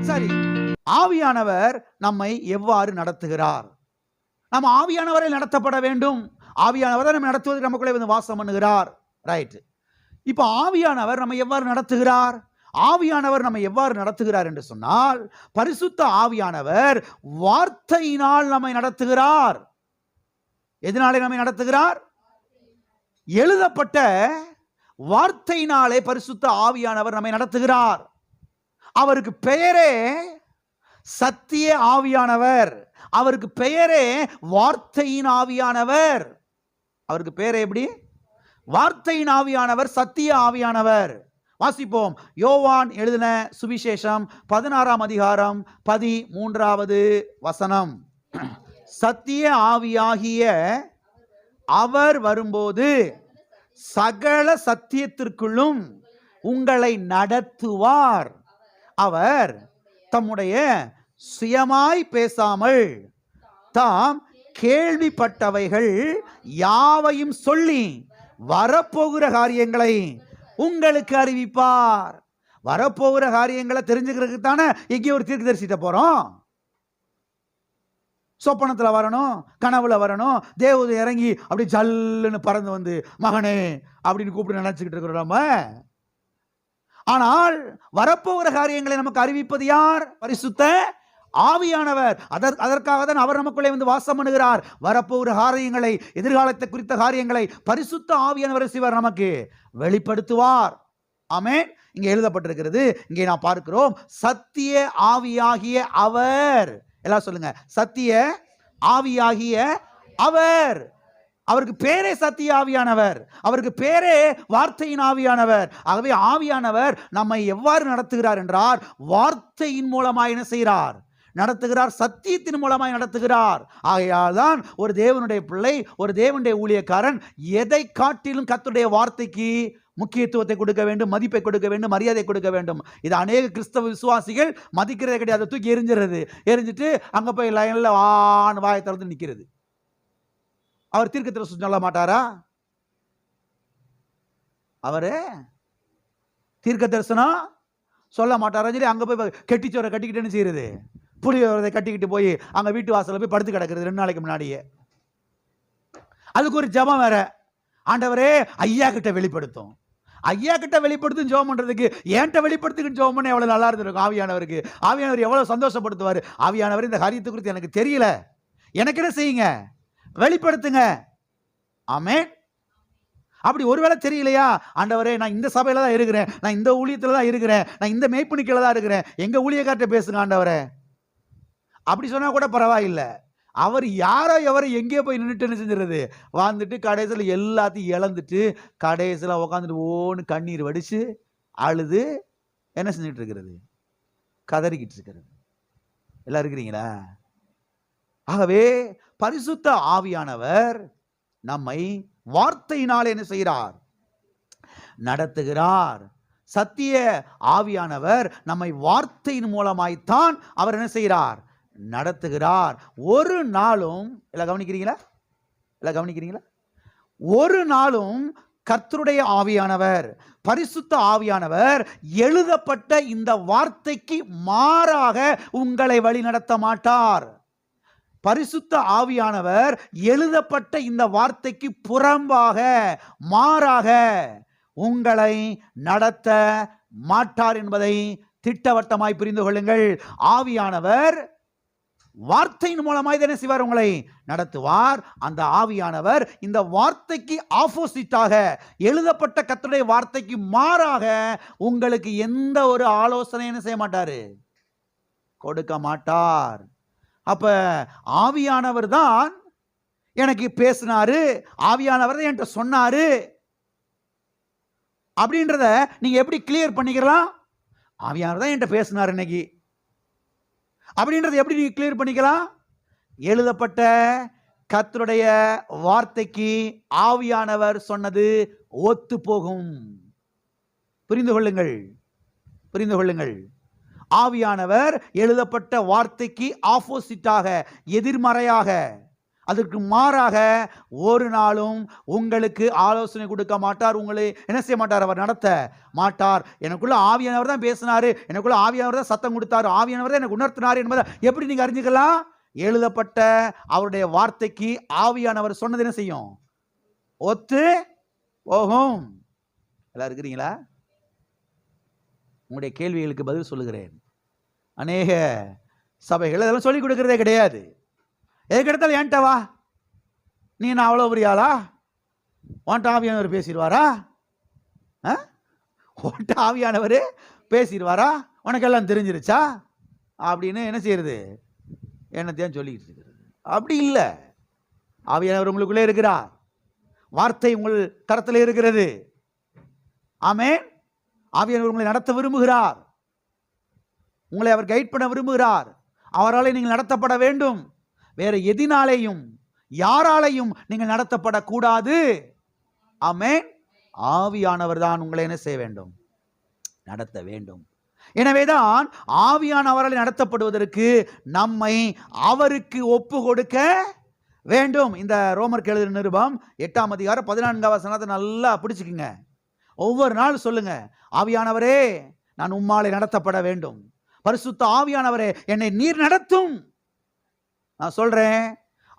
சரி, ஆவியானவர் நம்மை எவ்வாறு நடத்துகிறார்? நம்ம ஆவியானவரை நடத்தப்பட வேண்டும். ஆவியானவர் நம்ம நடத்துவது நமக்குள்ளே வந்து வாசம் பண்ணுகிறார். ரைட். இப்போ ஆவியானவர் நம்ம எவ்வாறு நடத்துகிறார்? ஆவியானவர் நம்ம எவ்வாறு நடத்துகிறார் என்று சொன்னால், பரிசுத்த ஆவியானவர் வார்த்தையினால் நம்மை நடத்துகிறார். எதனாலே நம்மை நடத்துகிறார்? எழுதப்பட்ட வார்த்தையினாலே பரிசுத்த ஆவியானவர் நம்மை நடத்துகிறார். அவருக்கு பெயரே சத்திய ஆவியானவர். அவருக்கு பெயரே வார்த்தையின் ஆவியானவர். அவருக்கு பெயரே எப்படி? வார்த்தையின் ஆவியானவர், சத்திய ஆவியானவர். வாசிப்போம். யோவான் எழுதின சுவிசேஷம் 16ஆம் அதிகாரம் 13வது வசனம். சத்திய ஆவியாகிய அவர் வரும்போது சகல சத்தியத்திற்குள்ளும் உங்களை நடத்துவார். அவர் தம்முடைய சுயமாய் பேசாமல் தாம் கேள்விப்பட்டவைகள் யாவையும் சொல்லி வரப்போகிற காரியங்களை உங்களுக்கு அறிவிப்பார். வரப்போகிற காரியங்களை தெரிஞ்சுக்கிறதுக்கு தானே எங்கேயோ ஒரு தீர்க்கதரிசிட்ட போறோம். சொப்பனத்தில் வரணும், கனவுல வரணும், தேவதை இறங்கி அப்படி ஜல்லுன்னு பறந்து வந்து மகனே அப்படின்னு கூப்பிட்டு நினைச்சுக்கிட்டு இருக்கிறோம் நம்ம. ஆனால் வரப்போகிற காரியங்களை நமக்கு அறிவிப்பது யார்? பரிசுத்த ஆவியானவர். அதற்காக தான் அவர் நமக்குள்ளே வந்து வாசம் பண்ணுகிறார். வரப்போகிற காரியங்களை, எதிர்காலத்தை குறித்த காரியங்களை பரிசுத்த ஆவியானவர் சிவர் நமக்கு வெளிப்படுத்துவார். ஆமென். இங்கே எழுதப்பட்டிருக்கிறது, இங்கே நான் பார்க்கிறோம், சத்திய ஆவியாகிய அவர். எல்லாம் சொல்லுங்க, சத்திய ஆவியாகிய அவர். அவருக்கு பேரே சத்திய ஆவியானவர். அவருக்கு பேரே வார்த்தையின் ஆவியானவர். ஆகவே ஆவியானவர் நம்மை எவ்வாறு நடத்துகிறார் என்றார், வார்த்தையின் மூலமாக என்ன செய்கிறார்? நடத்துகிறார். சத்தியத்தின் மூலமாய் நடத்துகிறார். ஆகையால் தான் ஒரு தேவனுடைய பிள்ளை, ஒரு தேவனுடைய ஊழியக்காரன் எதை காட்டிலும் கர்த்தருடைய வார்த்தைக்கு முக்கியத்துவத்தை கொடுக்க வேண்டும், மதிப்பை கொடுக்க வேண்டும், மரியாதை கொடுக்க வேண்டும். இது அநேக கிறிஸ்தவ விசுவாசிகள் மதிக்கிறதே கிடையாது. தூக்கி எரிஞ்சிட்டு அங்கே போய் லைனில் வான்னு வாயை திறந்து நிற்கிறது. அவர் தீர்க்கதரிசனம் சொல்ல மாட்டாரா? அவரு தீர்க்க தரிசனம் சொல்ல மாட்டாரா? சொல்லி அங்கே போய் கெட்டிச்சோரை கட்டிக்கிட்டேன்னு செய்யறது, புளியோரை கட்டிக்கிட்டு போய் அங்கே வீட்டு வாசலில் போய் படுத்து கிடக்கிறது 2 நாளைக்கு முன்னாடியே. அதுக்கு ஒரு ஜெபம் வேற. ஆண்டவரே ஐயா கிட்ட வெளிப்படுத்தும், ஐயா கிட்ட வெளிப்படுத்தும் ஜெபம் பண்றதுக்கு என்கிட்ட வெளிப்படுத்துக்குன்னு ஜெபம் பண்ண எவ்வளவு நல்லா இருந்திருக்கும். ஆவியானவருக்கு, ஆவியானவர் எவ்வளவு சந்தோஷப்படுத்துவார். ஆவியானவர் இந்த காரியத்தை குறித்து எனக்கு தெரியல, எனக்கு என்ன செய்யுங்க, வெளிப்படுத்துங்க. ஆமென். அப்படி ஒருவேளை தெரியலையா, ஆண்டவரே நான் இந்த சபையில தான் இருக்கிறேன், நான் இந்த ஊழியத்தில் தான் இருக்கிறேன், நான் இந்த மேய்ப்பணிக்கையில் தான் இருக்கிறேன், எங்க ஊழியக்கார்ட்ட பேசுங்க ஆண்டவரே அப்படி சொன்னா கூட பரவாயில்லை. அவர் யாரோ எவரை எங்கேயோ போய் நின்றுட்டு என்ன செஞ்சிருது, வாழ்ந்துட்டு கடைசியில் எல்லாத்தையும் இழந்துட்டு கடைசியில் உட்காந்துட்டு ஓன்னு கண்ணீர் வடிச்சு அழுது என்ன செஞ்சுட்டு இருக்கிறது, கதறிக்கிட்டு இருக்கிறது. எல்லாம் இருக்கிறீங்களா? ஆகவே பரிசுத்த ஆவியானவர் நம்மை வார்த்தையினால் என்ன செய்கிறார்? நடத்துகிறார். சத்திய ஆவியானவர் நம்மை வார்த்தையின் மூலமாய்த்தான் அவர் என்ன செய்கிறார்? நடத்துகிறார். ஒரு நாளும் எல்லாம் கவனிக்கிறீங்களா? எல்லாம் கவனிக்கிறீங்களா? ஒரு நாளும் கர்த்தருடைய ஆவியானவர், பரிசுத்த ஆவியானவர் எழுதப்பட்ட இந்த வார்த்தைக்கு மாறாக உங்களை வழி நடத்த மாட்டார். பரிசுத்த ஆவியானவர் எழுதப்பட்ட இந்த வார்த்தைக்கு புறம்பாக, மாறாக உங்களை நடத்த மாட்டார் என்பதை திட்டவட்டமாய் புரிந்து கொள்ளுங்கள். ஆவியானவர் வார்த்தையின் மூலமாய் என்ன செய்வார்? உங்களை நடத்துவார். அந்த ஆவியானவர் இந்த வார்த்தைக்கு ஆப்போசிட்டாக, எழுதப்பட்ட கர்த்தருடைய வார்த்தைக்கு மாறாக உங்களுக்கு எந்த ஒரு ஆலோசனை என்ன செய்ய மாட்டாரு? கொடுக்க மாட்டார். அப்ப ஆவியானவர் தான் எனக்கு பேசினாரு, ஆவியானவர் தான் என்கிட்ட சொன்னாரு அப்படின்றத நீங்க எப்படி கிளியர் பண்ணிக்கலாம்? ஆவியானவர் தான் என்கிட்ட பேசினார் இன்னைக்கு அப்படின்றத எப்படி நீங்க கிளியர் பண்ணிக்கலாம்? எழுதப்பட்ட கர்த்தருடைய வார்த்தைக்கு ஆவியானவர் சொன்னது ஒத்து போகும். புரிந்து கொள்ளுங்கள், புரிந்து கொள்ளுங்கள். ஆவியானவர் எழுதப்பட்ட வார்த்தைக்கு ஆப்போசிட்டாக, எதிர்மறையாக, அதற்கு மாறாக ஒரு நாளும் உங்களுக்கு ஆலோசனை கொடுக்க மாட்டார். உங்களை என்ன செய்ய மாட்டார்? அவர் நடத்த மாட்டார். எனக்குள்ள ஆவியானவர் தான் பேசினாரு, எனக்குள்ள ஆவியானவர் தான் சத்தம் கொடுத்தாரு, ஆவியானவர் தான் எனக்கு உணர்த்தினார் என்பதை எப்படி நீங்க அறிஞ்சுக்கலாம்? எழுதப்பட்ட அவருடைய வார்த்தைக்கு ஆவியானவர் சொன்னது என்ன செய்யும்? ஒத்து போகும். எல்லாம் இருக்கிறீங்களா? உங்களுடைய கேள்விகளுக்கு பதில் சொல்லுகிறேன். அநேக சபைகள் அதெல்லாம் சொல்லிக் கொடுக்கறதே கிடையாது. எதுக்கு எடுத்தாலும் ஏன்ட்ட வா, நீ நான் அவ்வளோ புரியாளா, உன்ட்ட ஆவியானவர் பேசிடுவாரா? உன்ட்ட ஆவியானவர் பேசிடுவாரா? உனக்கெல்லாம் தெரிஞ்சிருச்சா அப்படின்னு என்ன செய்யறது? என்னத்தையும் சொல்லிக்கிட்டு இருக்கிறது. அப்படி இல்லை. ஆவியானவர் உங்களுக்குள்ளே இருக்கிறார். வார்த்தை உங்கள் கரத்தில் இருக்கிறது. ஆமென். ஆவியானவர் உங்களை நடத்த விரும்புகிறார். உங்களை அவர் கைட் பண்ண விரும்புகிறார். அவரால் நீங்கள் நடத்தப்பட வேண்டும். வேற எதினாலேயும் யாராலையும் நீங்கள் நடத்தப்படக்கூடாது. ஆமென். ஆவியானவர் தான் உங்களை என்ன செய்ய வேண்டும்? நடத்த வேண்டும். எனவேதான் ஆவியானவரால் நடத்தப்படுவதற்கு நம்மை அவருக்கு ஒப்பு கொடுக்க வேண்டும். இந்த ரோமருக்கு எழுதின நிருபம் 8ஆம் அதிகாரம் 14ஆம் வசனத்தை நல்லா பிடிச்சுக்குங்க. ஒவ்வொரு நாள் சொல்லுங்க, ஆவியானவரே நான் உம்மாலே நடத்தப்பட வேண்டும். பரிசுத்த ஆவியானவரே என்னை நீர் நடத்தும். நான் சொல்றேன்,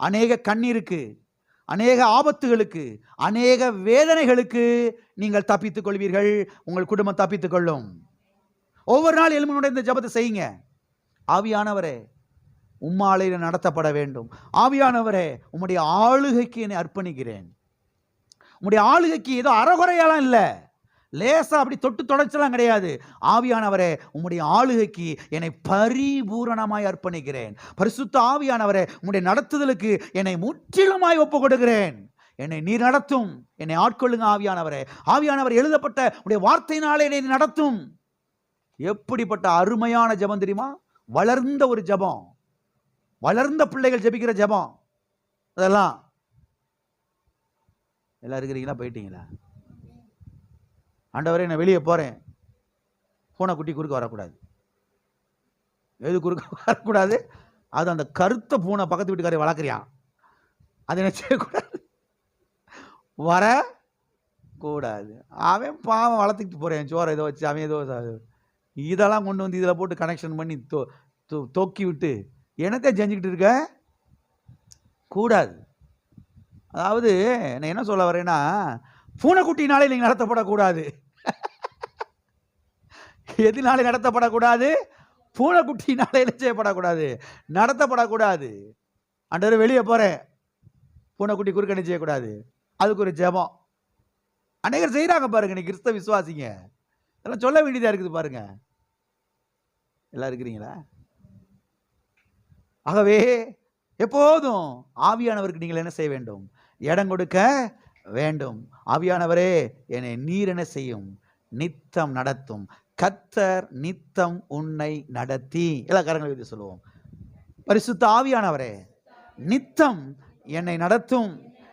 அநேக கண்ணீருக்கு, அநேக ஆபத்துகளுக்கு, அநேக வேதனைகளுக்கு நீங்கள் தப்பித்துக் கொள்வீர்கள். உங்கள் குடும்பம் தப்பித்துக் கொள்ளும். ஒவ்வொரு நாள் எழுமனுடைய இந்த ஜெபத்தை செய்யுங்க. ஆவியானவரே உம்மாலே நடத்தப்பட வேண்டும். ஆவியானவரே உம்முடைய ஆளுகைக்கு என்னை அர்ப்பணிக்கிறேன். உம்முடைய ஆளுகைக்கு ஏதோ அறகுறையெல்லாம் இல்லை, லேசா அப்படி தொட்டு தொடச்சலாம் கிடையாது. ஆவியானவரே உம்முடைய ஆளுகைக்கு என்னை பரிபூரணமாய் அர்ப்பணிக்கிறேன். பரிசுத்த ஆவியானவரே உம்முடைய நடத்துதலுக்கு என்னை முற்றிலுமாய் ஒப்பு கொடுக்கிறேன். என்னை நீர் நடத்தும். என்னை ஆட்கொள்ளுங்க ஆவியானவரே. ஆவியானவர் எழுதப்பட்ட உடைய வார்த்தையினாலே என்னை நடத்தும். எப்படிப்பட்ட அருமையான ஜெபம் தெரியுமா? வளர்ந்த ஒரு ஜெபம், வளர்ந்த பிள்ளைகள் ஜெபிக்கிற ஜெபம். அதெல்லாம் எல்லாம் இருக்கிறீங்களா? போயிட்டீங்களா? ஆண்டவரே நான் வெளியே போறேன், பூனை குட்டி குறுக்க வரக்கூடாது. எது குறுக்க வரக்கூடாது? அது அந்த கருத்த பூனை பக்கத்து வீட்டுக்காரை வளர்க்குறியான், அது என்ன செய்யக்கூடாது? வரக்கூடாது. அவன் பாவம் வளர்த்துக்கிட்டு போறேன், சோறை ஏதோ வச்சு அவன் ஏதோ இதெல்லாம் கொண்டு வந்து இதில் போட்டு கனெக்ஷன் பண்ணி தொக்கி விட்டு என்னத்தை செஞ்சுக்கிட்டு இருக்க கூடாது. அதாவது நான் என்ன சொல்ல வரேன்னா, பூனைக்குட்டினாலே நீங்கள் நடத்தப்படக்கூடாது. எதினாலே நடத்தப்படக்கூடாது? பூனைக்குட்டினாலே என்ன செய்யப்படக்கூடாது? நடத்தப்படக்கூடாது. ஆண்டவரே வெளியே போகிறேன், பூனைக்குட்டி குறுக்கணி செய்யக்கூடாது. அதுக்கு ஒரு ஜெபம் அநேகர் செய்கிறாங்க பாருங்க. நீ கிறிஸ்தவ விசுவாசிங்க, இதெல்லாம் சொல்ல வேண்டியதாக இருக்குது பாருங்க. எல்லாம் இருக்கிறீங்களா? ஆகவே எப்போதும் ஆவியானவருக்கு நீங்கள் என்ன செய்ய வேண்டும்? இடம் கொடுக்க வேண்டும். ஆவியானவரே என்னை நீர் என்ன செய்யும்? நித்தம் நடத்தும். கர்த்தர் நித்தம் உன்னை நடத்தி. எல்லா காரங்களை பற்றி சொல்லுவோம். பரிசுத்த ஆவியானவரே நித்தம் என்னை நடத்தும்.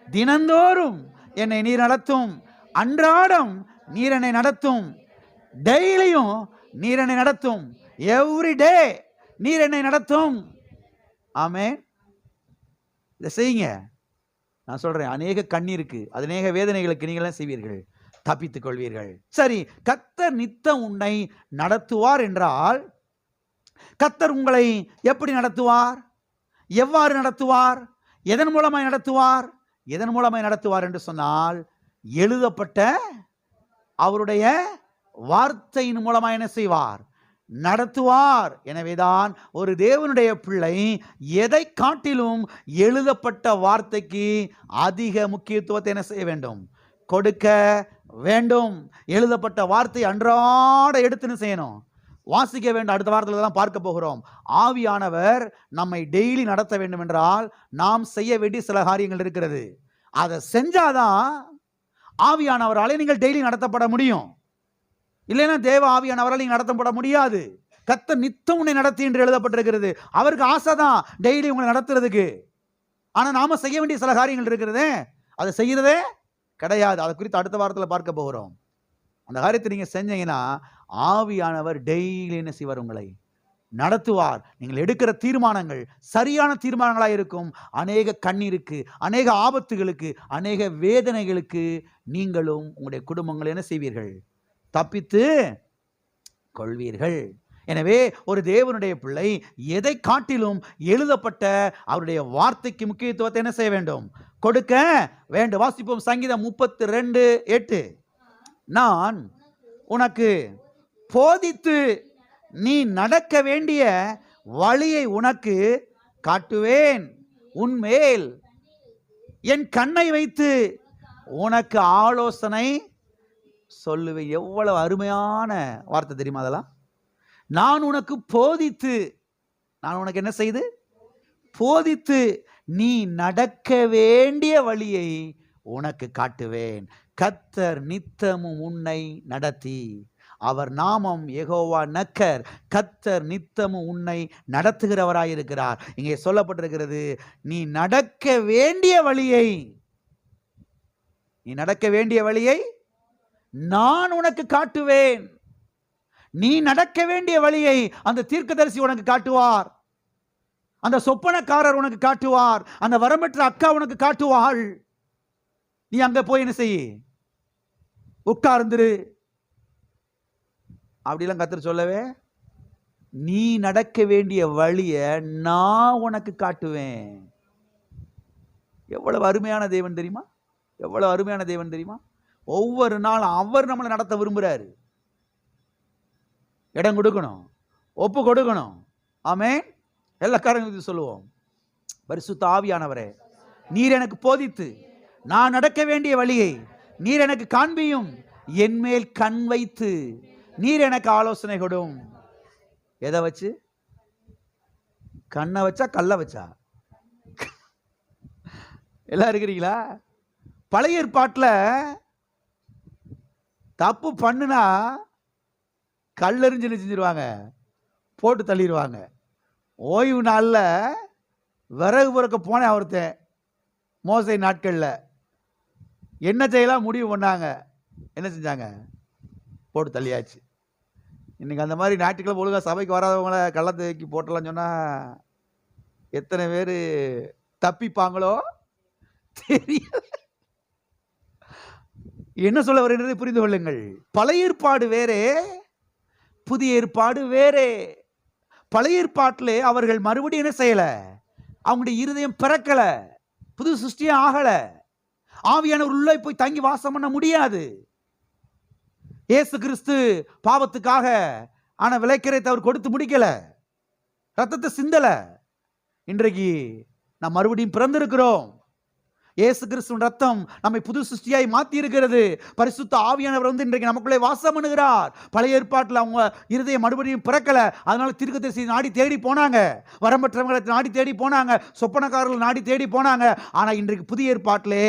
தினந்தோறும் என்னை நீர் நடத்தும். அன்றாடம் நீர் என்னை நடத்தும். டெய்லியும் நீர் என்னை நடத்தும். எவ்ரி டே நீர் என்னை நடத்தும். ஆமென். இதை செய்யுங்க. நான் சொல்றேன், அநேக கண்ணீருக்கு, அநேக வேதனைகளுக்கு நீங்களும் செய்வீர்கள், தப்பித்துக் கொள்வீர்கள். சரி, கர்த்தர் நித்தம் உன்னை நடத்துவார் என்றால் கர்த்தர் உங்களை எப்படி நடத்துவார்? எவ்வாறு நடத்துவார்? எதன் மூலமாய் நடத்துவார்? எதன் மூலமாய் நடத்துவார் என்று சொன்னால், எழுதப்பட்ட அவருடைய வார்த்தையின் மூலமாய் என்ன செய்வார்? நடத்துவார். எனவேதான் ஒரு தேவனுடைய பிள்ளை எதை காட்டிலும் எழுதப்பட்ட வார்த்தைக்கு அதிக முக்கியத்துவத்தை என்ன செய்ய வேண்டும்? கொடுக்க வேண்டும். எழுதப்பட்ட வார்த்தை அன்றாட எடுத்துன்னு செய்யணும், வாசிக்க வேண்டும். அடுத்த வாரத்தில் தான் பார்க்க போகிறோம். ஆவியானவர் நம்மை டெய்லி நடத்த வேண்டும் என்றால் நாம் செய்ய வேண்டிய சில காரியங்கள் இருக்கிறது. அதை செஞ்சாதான் ஆவியானவராலே நீங்கள் டெய்லி நடத்தப்பட முடியும். இல்லைன்னா தேவ ஆவியானவரால் நீங்கள் நடத்தப்பட முடியாது. கர்த்தர் நித்தம் உன்னை நடத்தி என்று எழுதப்பட்டிருக்கிறது. அவருக்கு ஆசை தான் டெய்லி உங்களை நடத்துறதுக்கு. ஆனால் நாம செய்ய வேண்டிய சில காரியங்கள் இருக்கிறது, அதை செய்யறதே கிடையாது. அதை குறித்து அடுத்த வாரத்தில் பார்க்க போகிறோம். அந்த காரியத்தை நீங்கள் செஞ்சீங்கன்னா ஆவியானவர் டெய்லி என்ன செய்வார்? உங்களை நடத்துவார். நீங்கள் எடுக்கிற தீர்மானங்கள் சரியான தீர்மானங்களாக இருக்கும். அநேக கண்ணீருக்கு, அநேக ஆபத்துகளுக்கு, அநேக வேதனைகளுக்கு நீங்களும் உங்களுடைய குடும்பங்கள் என்ன செய்வீர்கள்? தப்பித்து கொள்வீர்கள். எனவே ஒரு தேவனுடைய பிள்ளை எதை காட்டிலும் எழுதப்பட்ட அவருடைய வார்த்தைக்கு முக்கியத்துவத்தை என்ன செய்ய வேண்டும்? கொடுக்க வேண்டும். வாசிப்போம் சங்கீதம் 32:8. நான் உனக்கு போதித்து நீ நடக்க வேண்டிய வழியை உனக்கு காட்டுவேன், உன்மேல் என் கண்ணை வைத்து உனக்கு ஆலோசனை சொல்லுவேன். எவ்வளவு அருமையான வார்த்தை தெரியுமா அதெல்லாம்? நான் உனக்கு போதித்து, நான் உனக்கு என்ன செய்து? போதித்து நீ நடக்க வேண்டிய வழியை உனக்கு காட்டுவேன். கர்த்தர் நித்தமும் உன்னை நடத்தி, அவர் நாமம் யெகோவா நக்கர். கர்த்தர் நித்தமும் உன்னை நடத்துகிறவராயிருக்கிறார். இங்கே சொல்லப்பட்டிருக்கிறது, நீ நடக்க வேண்டிய வழியை, நீ நடக்க வேண்டிய வழியை நான் உனக்கு காட்டுவேன். நீ நடக்க வேண்டிய வழியை அந்த தீர்க்கதரிசி உனக்கு காட்டுவார், அந்த சொப்பனக்காரர் உனக்கு காட்டுவார், அந்த வரம்பெற்ற அக்கா உனக்கு காட்டுவாள். நீ அங்க போய் என்ன செய்ய? உட்கார்ந்துரு. அப்படிலாம் கர்த்தர் சொல்லவே, நீ நடக்க வேண்டிய வழிய நான் உனக்கு காட்டுவேன். எவ்வளவு அருமையான தேவன் தெரியுமா? எவ்வளவு அருமையான தேவன் தெரியுமா? ஒவ்வொரு நாளும் அவர் நம்மளை நடத்த விரும்புறாரு. இடம் கொடுக்கணும், ஒப்பு கொடுக்கணும். ஆமென். எல்லா காரணங்களும் சொல்லுவோம், பரிசுத்த ஆவியானவரே, நீர் எனக்கு போதித்து நான் நடக்க வேண்டிய வழியை நீர் எனக்கு காண்பியும், என் மேல் கண் வைத்து நீர் எனக்கு ஆலோசனை கொடும். எதை வச்சு? கண்ணை வச்சா கல்லை வச்சா? எல்லாம் இருக்கிறீங்களா? பழைய ஏற்பாட்டில் தப்பு பண்ணுனா கல்லெறிஞ்சு செஞ்சிருவாங்க, போட்டு தள்ளிடுவாங்க. ஓய்வு நாளில் விறகு பொறுக்க போனேன் ஒருத்தன், மோசை நாட்களில் என்ன செய்யலாம் முடிவு பண்ணாங்க. என்ன செஞ்சாங்க? போட்டு தள்ளியாச்சு. இன்னைக்கு அந்த மாதிரி ஞாயிற்றுக்கிழமை ஒழுங்காக சபைக்கு வராதவங்கள கள்ளத்துக்கு போட்டலாம் சொன்னால் எத்தனை பேர் தப்பிப்பாங்களோ தெரியல. என்ன சொல்ல வருகிறதை புரிந்து கொள்ளுங்கள். பழைய ஏற்பாடு வேறே, புதிய ஏற்பாடு வேறே. பழைய ஏற்பாட்டிலே அவர்கள் மறுபடியும் என்ன செய்யல? அவங்களுடைய இருதயம் பிறக்கல, புது சிருஷ்டியே ஆகல. ஆவியானவர் உள்ளே போய் தங்கி வாசம் பண்ண முடியாது. இயேசு கிறிஸ்து பாவத்துக்காக ஆன விலைக்கிரயத்தை அவர் கொடுத்து முடிக்கல, ரத்தத்தை சிந்தல. இன்றைக்கு நாம் மறுபடியும் பிறந்திருக்கிறோம். இயேசு கிறிஸ்துவின் ரத்தம் நம்மை புது சிருஷ்டியாய் மாற்றி இருக்கிறது. பரிசுத்த ஆவியானவர் இன்றைக்கு நமக்குள்ளே வாசம் பண்ணுகிறார். பழைய ஏற்பாட்டில் அவங்க இருதயம் மறுபடியும் பிறக்கல, அதனால தீர்க்கதரிசி நாடி தேடி போனாங்க, வரம்பற்றவங்களை நாடி தேடி போனாங்க, சொப்பனக்காரர்கள் நாடி தேடி போனாங்க. ஆனால் இன்றைக்கு புதிய ஏற்பாட்டிலே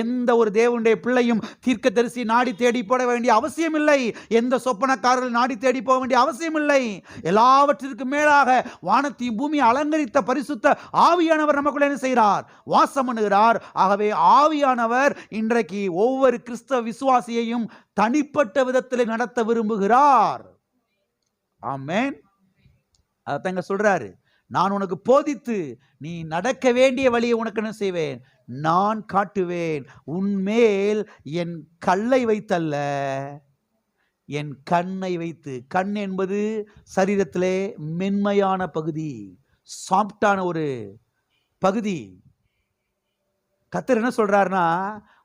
எந்த ஒரு தேவனுடைய பிள்ளையும் தீர்க்கதரிசி நாடி தேடி போட வேண்டிய அவசியம் இல்லை, எந்த சொப்பனக்காரர்கள் நாடி தேடி போக வேண்டிய அவசியம் இல்லை. எல்லாவற்றிற்கு மேலாக வானத்தையும் பூமியை அலங்கரித்த பரிசுத்த ஆவியானவர் நமக்குள்ளே என்ன செய்கிறார்? வாசம் பண்ணுகிறார். ஆகவே ஆவியானவர் இன்றைக்கு ஒவ்வொரு கிறிஸ்தவ விசுவாசியையும் தனிப்பட்ட விதத்தில் நடத்த விரும்புகிறார். ஆமென். அதைங்க சொல்றாரு, நான் உனக்கு போதித்து நீ நடக்க வேண்டிய வழியை உனக்கு என்ன செய்வேன்? நான் காட்டுவேன். உன்மேல் என் கல்லை வைத்தல்ல, என் கண்ணை வைத்து. கண் என்பது சரீரத்திலே மென்மையான பகுதி, சாஃப்டான ஒரு பகுதி. கர்த்தர் என்ன சொல்றாருன்னா,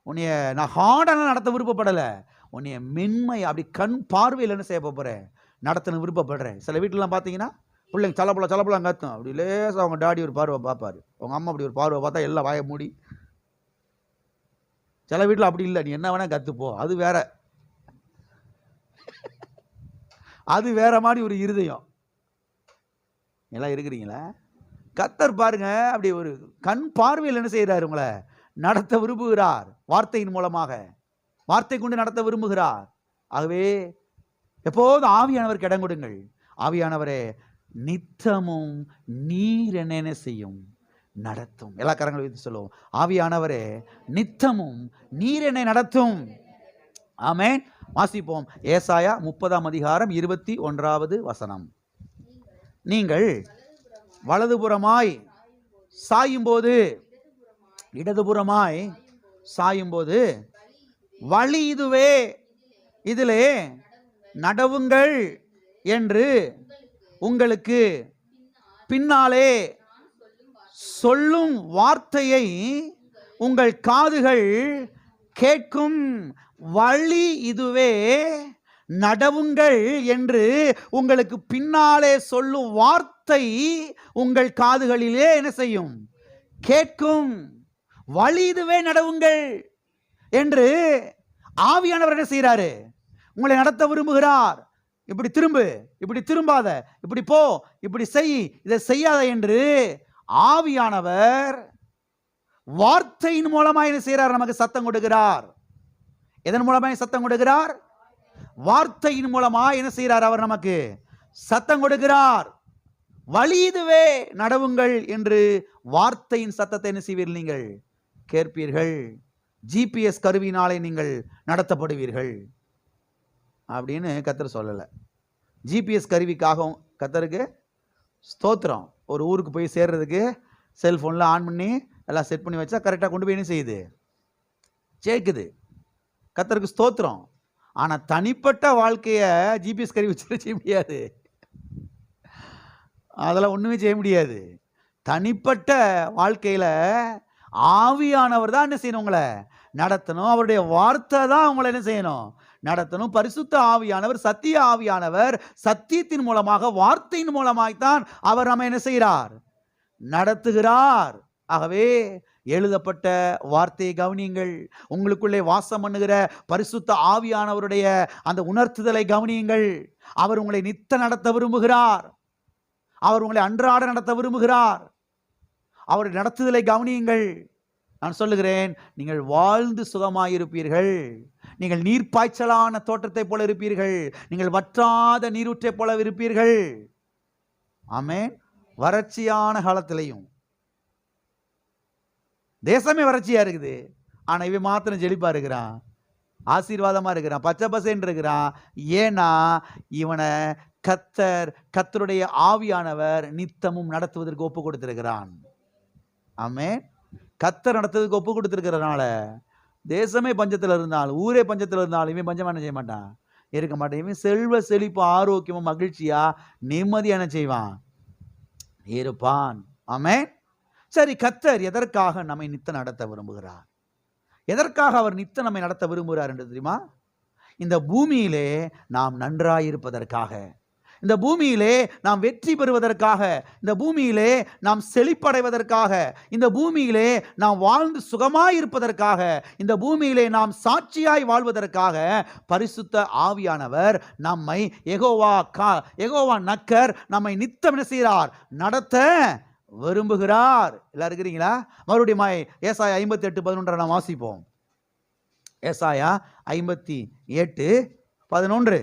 உன்னைய நான் ஹார்டான நடத்த விருப்பப்படலை, உன்னைய மென்மை அப்படி கண் பார்வையில் என்ன செய்ய போகிறேன்? நடத்தணும் விருப்பப்படுறேன். சில வீட்டிலலாம் பார்த்தீங்கன்னா பிள்ளைங்க சலப்பலாம் கத்தும், அப்படி லேசாக அவங்க டாடி ஒரு பார்வை பார்ப்பார், அவங்க அம்மா அப்படி ஒரு பார்வை பார்த்தா எல்லாம் வாய மூடி. சில வீட்டில் அப்படி இல்லை, நீ என்ன வேணா கற்றுப்போ, அது வேற, அது வேற மாதிரி ஒரு இருதயம். எல்லாம் இருக்கிறீங்களா? கர்த்தர் பாருங்க, அப்படி ஒரு கண் பார்வையில் என்ன செய்கிறார்? உங்களை நடத்த விரும்புகிறார். வார்த்தையின் மூலமாக, வார்த்தை கொண்டு நடத்த விரும்புகிறார். ஆகவே எப்போதும் ஆவியானவருக்கு இடம் கொடுங்கள். ஆவியானவரே, நித்தமும் நீர் என்ன செய்யும்? நடத்தும். எல்லா கரங்களை வைத்து சொல்லுவோம், ஆவியானவரே நித்தமும் நீர் என்னை நடத்தும். ஆமென். வாசிப்போம் ஏசாயா 30 அதிகாரம் 21 வசனம். நீங்கள் வலதுபுறமாய் சாயும்போது, இடதுபுறமாய் சாயும்போது வழி இதுவே, இதிலே நடவுங்கள் என்று உங்களுக்கு பின்னாலே சொல்லும் வார்த்தையை உங்கள் காதுகள் கேட்கும். வழி இதுவே, நடவுங்கள் என்று உங்களுக்கு பின்னாலே சொல்லும் வார்த்தை உங்கள் காதுகளிலே என்ன செய்யும்? கேட்கும். வழி இதுவே, நடவுங்கள் என்று ஆவியானவர் என்ன செய்கிறாரு? உங்களை நடத்த விரும்புகிறார். இப்படி திரும்பு, இப்படி திரும்பாத, இப்படி போ, இப்படி செய், இதை செய்யாத என்று ஆவியானவர் வார்த்தையின் மூலமாக என்ன செய்கிறார்? நமக்கு சத்தம் கொடுக்கிறார். எதன் மூலமாக சத்தம் கொடுக்கிறார்? வார்த்தையின் மூலமாக என்ன செய்கிறார்? அவர் நமக்கு சத்தம் கொடுக்கிறார். வழி இதுவே, நடவுங்கள் என்று வார்த்தையின் சத்தத்தை என்ன செய்வீர்கள்? நீங்கள் கேட்பீர்கள். ஜிபிஎஸ் கருவினாலே நீங்கள் நடத்தப்படுவீர்கள் அப்படின்னு கர்த்தர் சொல்லலை. ஜிபிஎஸ் கருவிக்காகவும் கர்த்தருக்கு ஸ்தோத்திரம். ஒரு ஊருக்கு போய் சேர்றதுக்கு செல்ஃபோனில் ஆன் பண்ணி எல்லாம் செட் பண்ணி வச்சா கரெக்டாக கொண்டு போய் என்ன செய்யுது? சேர்க்குது. கர்த்தருக்கு ஸ்தோத்திரம். ஆனால் தனிப்பட்ட வாழ்க்கையை ஜிபிஎஸ் கருவி வச்சு செய்ய முடியாது. அதெல்லாம் ஒன்றுமே செய்ய முடியாது. தனிப்பட்ட வாழ்க்கையில் ஆவியானவர் தான் என்ன செய்யணும்? உங்களை நடத்தணும். அவருடைய வார்த்தை தான் உங்களை என்ன செய்யணும்? நடத்தணும். பரிசுத்த ஆவியானவர், சத்திய ஆவியானவர் சத்தியத்தின் மூலமாக, வார்த்தையின் மூலமாய்த்தான் அவர் நம்ம என்ன செய்கிறார்? நடத்துகிறார். ஆகவே எழுதப்பட்ட வார்த்தையை கவனியுங்கள். உங்களுக்குள்ளே வாசம் பண்ணுகிற பரிசுத்த ஆவியானவருடைய அந்த உணர்த்துதலை கவனியுங்கள். அவர் உங்களை நித்த நடத்த விரும்புகிறார். அவர் உங்களை அன்றாட நடத்த விரும்புகிறார். அவருடைய நடத்துதலை கவனியுங்கள். நான் சொல்லுகிறேன், நீங்கள் வாழ்ந்து சுகமாயிருப்பீர்கள். நீங்கள் நீர்ப்பாய்ச்சலான தோட்டத்தை போல இருப்பீர்கள். நீங்கள் வற்றாத நீரூற்றை போல இருப்பீர்கள். ஆமென். வறட்சியான காலத்திலையும், தேசமே வறட்சியா இருக்குது, ஆனா இவன் மாத்திரம் செழிப்பா இருக்கிறான், ஆசீர்வாதமா இருக்கிறான், பச்சை பசேன்னு இருக்கிறான். ஏன்னா இவனை கர்த்தருடைய ஆவியானவர் நித்தமும் நடத்துவதற்கு ஒப்பு கொடுத்திருக்கிறான். ஆமென். கர்த்தர் நடத்துவதற்கு ஒப்பு கொடுத்திருக்கிறதுனால தேசமே பஞ்சத்தில் இருந்தாலும், ஊரே பஞ்சத்தில் இருந்தாலும் இவன் பஞ்சம் என்ன செய்ய மாட்டான்? இருக்க மாட்டான். இவன் செல்வ செழிப்பு, ஆரோக்கியமும் மகிழ்ச்சியா நிம்மதியா என்ன செய்வான்? இருப்பான். ஆமென். சரி, கர்த்தர் எதற்காக நம்மை நித்த நடத்த விரும்புகிறார்? எதற்காக அவர் நித்த நம்மை நடத்த விரும்புகிறார் என்று தெரியுமா? இந்த பூமியிலே நாம் நன்றாயிருப்பதற்காக, இந்த பூமியிலே நாம் வெற்றி பெறுவதற்காக, இந்த பூமியிலே நாம் செழிப்படைவதற்காக, இந்த பூமியிலே நாம் வாழ்ந்து சுகமாய் இருப்பதற்காக, இந்த பூமியிலே நாம் சாட்சியாய் வாழ்வதற்காக பரிசுத்த ஆவியானவர் நம்மை யெகோவா நக்கர் நம்மை நித்தம் என்ன செய்கிறார்? நடத்த விரும்புகிறார். எல்லாரும் இருக்கிறீங்களா? மறுபடியும் ஏசாயா 58:11 நாம் வாசிப்போம். ஏசாயா 58:11.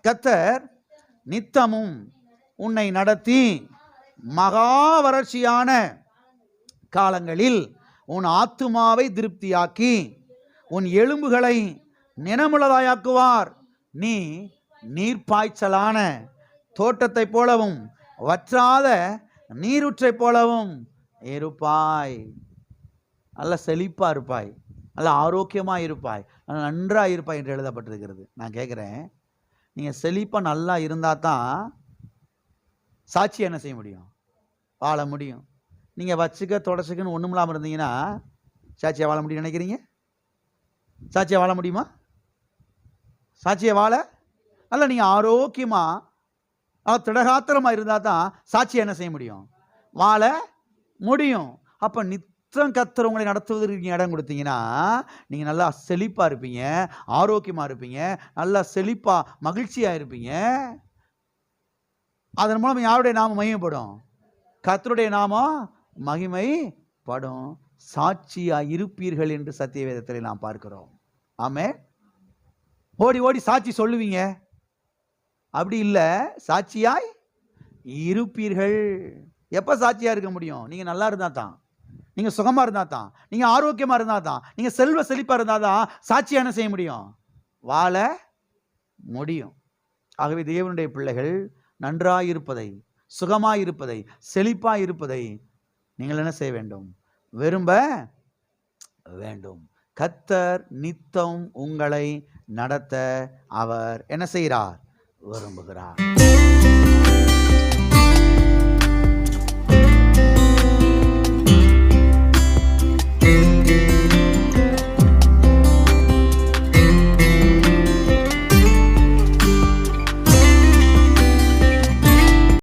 கர்த்தர் நித்தமும் உன்னை நடத்தி மகா வறட்சியான காலங்களில் உன் ஆத்துமாவை திருப்தியாக்கி உன் எலும்புகளை நினமுள்ளதாயாக்குவார். நீ நீர்ப்பாய்ச்சலான தோட்டத்தை போலவும் வற்றாத நீரூற்றை போலவும் இருப்பாய். நல்ல செழிப்பா இருப்பாய், நல்ல ஆரோக்கியமாக இருப்பாய், நல்ல நன்றாக இருப்பாய் என்று எழுதப்பட்டிருக்கிறது. நான் கேட்குறேன், நீங்கள் செழிப்பாக நல்லா இருந்தால் தான் சாட்சி என்ன செய்ய முடியும்? வாழ முடியும். நீங்கள் வச்சுக்க தொடச்சுக்கன்னு ஒன்றும் இல்லாமல் இருந்தீங்கன்னா சாட்சியாக வாழ முடியும் நினைக்கிறீங்க? சாட்சியாக வாழ முடியுமா? சாட்சியை வாழ அல்ல, நீங்கள் ஆரோக்கியமாக திடகாத்திரமாக இருந்தால் தான் சாட்சியை என்ன செய்ய முடியும்? வாழ முடியும். அப்போ நித்தம் கர்த்தர் உங்களை நடத்துவதற்கு நீங்கள் இடம் கொடுத்தீங்கன்னா நீங்கள் நல்லா செழிப்பாக இருப்பீங்க, ஆரோக்கியமாக இருப்பீங்க, நல்லா செழிப்பாக மகிழ்ச்சியாக இருப்பீங்க. அதன் மூலம் யாருடைய நாமம் மகிமைப்படும்? கர்த்தருடைய நாமம் மகிமைப்படும். சாட்சியாக இருப்பீர்கள் என்று சத்திய வேதத்தில் நாம் பார்க்கிறோம். ஆமே. ஓடி ஓடி சாட்சி சொல்லுவீங்க, அப்படி இல்லை, சாட்சியாய் இருப்பீர்கள். எப்போ சாட்சியாக இருக்க முடியும்? நீங்கள் நல்லா இருந்தால் தான், நீங்கள் சுகமாக இருந்தால் தான், நீங்கள் ஆரோக்கியமாக இருந்தால் தான், நீங்கள் செல்வ செழிப்பாக இருந்தால் தான் சாட்சியாக என்ன செய்ய முடியும்? வாழ முடியும். ஆகவே தேவனுடைய பிள்ளைகள் நன்றாயிருப்பதை, சுகமாயிருப்பதை, செழிப்பாயிருப்பதை நீங்கள் என்ன செய்ய வேண்டும்? விரும்ப வேண்டும். கர்த்தர் நித்தம் உங்களை நடத்த அவர் என்ன செய்கிறார்? விரும்புகிறார்.